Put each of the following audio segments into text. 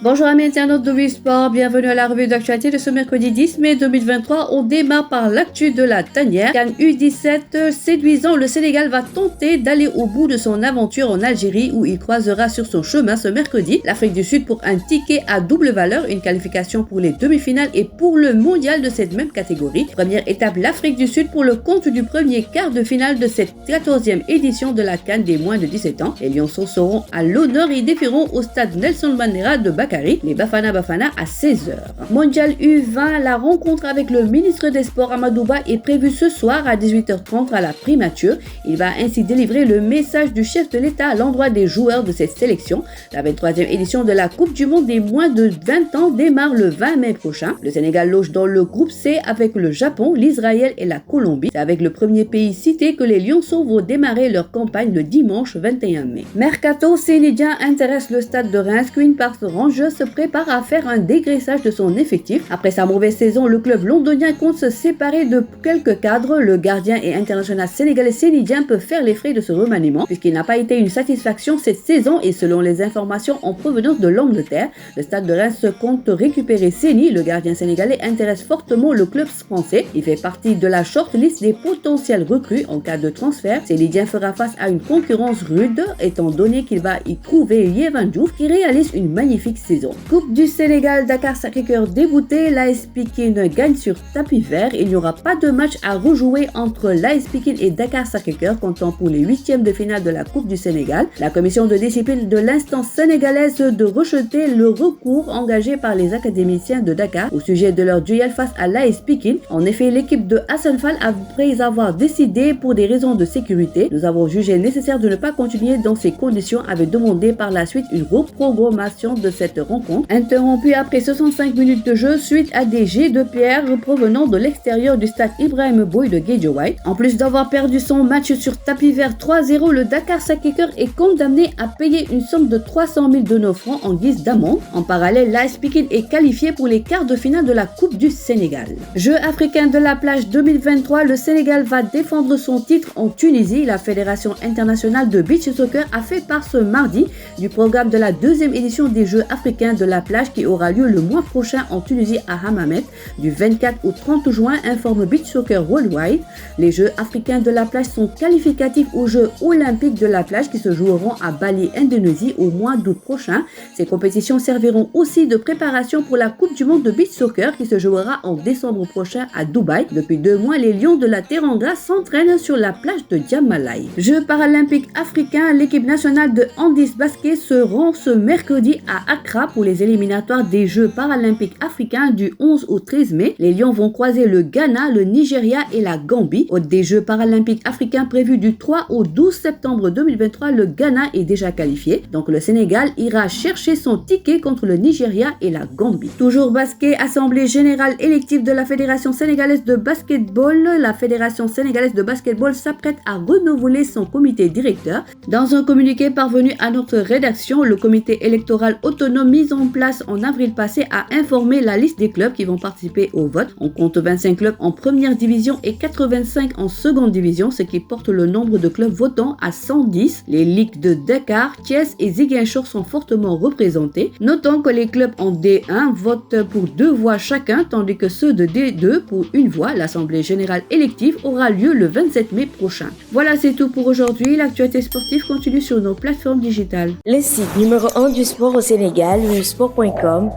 Bonjour amis internautes de Sport, bienvenue à la revue d'actualité de ce mercredi 10 mai 2023. On démarre par l'actu de la tanière. CAN U17 séduisant, le Sénégal va tenter d'aller au bout de son aventure en Algérie où il croisera sur son chemin ce mercredi l'Afrique du Sud pour un ticket à double valeur, une qualification pour les demi-finales et pour le mondial de cette même catégorie. Première étape, l'Afrique du Sud pour le compte du premier quart de finale de cette 14e édition de la CAN des moins de 17 ans. Les Lionceaux seront à l'honneur et défieront au stade Nelson Mandela de Bakary les Bafana à 16h. Mondial U20, la rencontre avec le ministre des Sports Amadou Ba est prévue ce soir à 18h30 à la primature. Il va ainsi délivrer le message du chef de l'État à l'endroit des joueurs de cette sélection. La 23e édition de la Coupe du Monde des moins de 20 ans démarre le 20 mai prochain. Le Sénégal loge dans le groupe C avec le Japon, l'Israël et la Colombie. C'est avec le premier pays cité que les Lionceaux vont démarrer leur campagne le dimanche 21 mai. Mercato sénégien intéresse le stade de Reims. Queen Park Rangers se prépare à faire un dégraissage de son effectif. Après sa mauvaise saison, le club londonien compte se séparer de quelques cadres. Le gardien et international sénégalais sénégien peut faire les frais de ce remaniement puisqu'il n'a pas été une satisfaction cette saison et selon les informations en provenance de l'Angleterre, le stade de Reims compte récupérer Séni. Le gardien sénégalais intéresse fortement le club français. Il fait partie de la shortlist des potentiels recrues en cas de transfert. Sénégien fera face à une concurrence rude étant donné qu'il va y trouver Yehvan Diouf qui réalise une magnifique saison. Coupe du Sénégal, Dakar Sacré-Cœur débouté, l'AS Pikine gagne sur tapis vert. Il n'y aura pas de match à rejouer entre l'AS Pikine et Dakar Sacré-Cœur comptant pour les huitièmes de finale de la Coupe du Sénégal. La commission de discipline de l'instance sénégalaise de rejeter le recours engagé par les académiciens de Dakar au sujet de leur duel face à l'AS Pikine. En effet, l'équipe de Hassan Fall, après avoir décidé pour des raisons de sécurité, nous avons jugé nécessaire de ne pas continuer dans ces conditions, avait demandé par la suite une reprogrammation de cette rencontre, interrompue après 65 minutes de jeu suite à des jets de pierre provenant de l'extérieur du stade Ibrahim Boye de Guédiawaye. En plus d'avoir perdu son match sur tapis vert 3-0, le Dakar Sacré-Cœur est condamné à payer une somme de 300 000 de nos francs en guise d'amende. En parallèle, l'AS Pikine est qualifié pour les quarts de finale de la Coupe du Sénégal. Jeux africains de la plage 2023, le Sénégal va défendre son titre en Tunisie. La Fédération internationale de beach soccer a fait part ce mardi du programme de la deuxième édition des Jeux africains de la plage qui aura lieu le mois prochain en Tunisie à Hammamet du 24 au 30 juin, informe Beach Soccer Worldwide. Les Jeux africains de la plage sont qualificatifs aux Jeux olympiques de la plage qui se joueront à Bali, Indonésie au mois d'août prochain. Ces compétitions serviront aussi de préparation pour la Coupe du monde de beach soccer qui se jouera en décembre prochain à Dubaï. Depuis 2 mois, les Lions de la Teranga s'entraînent sur la plage de Djamalai. Jeux paralympiques africains, l'équipe nationale de handis basket se rend ce mercredi à Accra pour les éliminatoires des Jeux paralympiques africains du 11 au 13 mai. Les Lions vont croiser le Ghana, le Nigeria et la Gambie. Hôte des Jeux paralympiques africains prévus du 3 au 12 septembre 2023, le Ghana est déjà qualifié. Donc le Sénégal ira chercher son ticket contre le Nigeria et la Gambie. Toujours basket, assemblée générale élective de la Fédération sénégalaise de basketball. La Fédération sénégalaise de basketball s'apprête à renouveler son comité directeur. Dans un communiqué parvenu à notre rédaction, le comité électoral autonome mis en place en avril passé a informé la liste des clubs qui vont participer au vote. On compte 25 clubs en première division et 85 en seconde division, ce qui porte le nombre de clubs votants à 110. Les ligues de Dakar, Thiès et Ziguinchor sont fortement représentés. Notons que les clubs en D1 votent pour 2 voix chacun, tandis que ceux de D2 pour 1 voix. L'assemblée générale élective aura lieu le 27 mai prochain. Voilà, c'est tout pour aujourd'hui. L'actualité sportive continue sur nos plateformes digitales. Le site numéro 1 du sport au Sénégal, sport.com,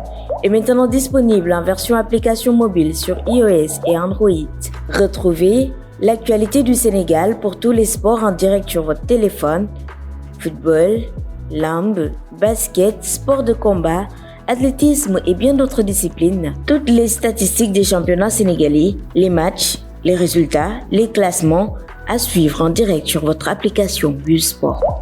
est maintenant disponible en version application mobile sur iOS et Android. Retrouvez l'actualité du Sénégal pour tous les sports en direct sur votre téléphone: football, lambe, basket, sport de combat, athlétisme et bien d'autres disciplines. Toutes les statistiques des championnats sénégalais, les matchs, les résultats, les classements à suivre en direct sur votre application Sport.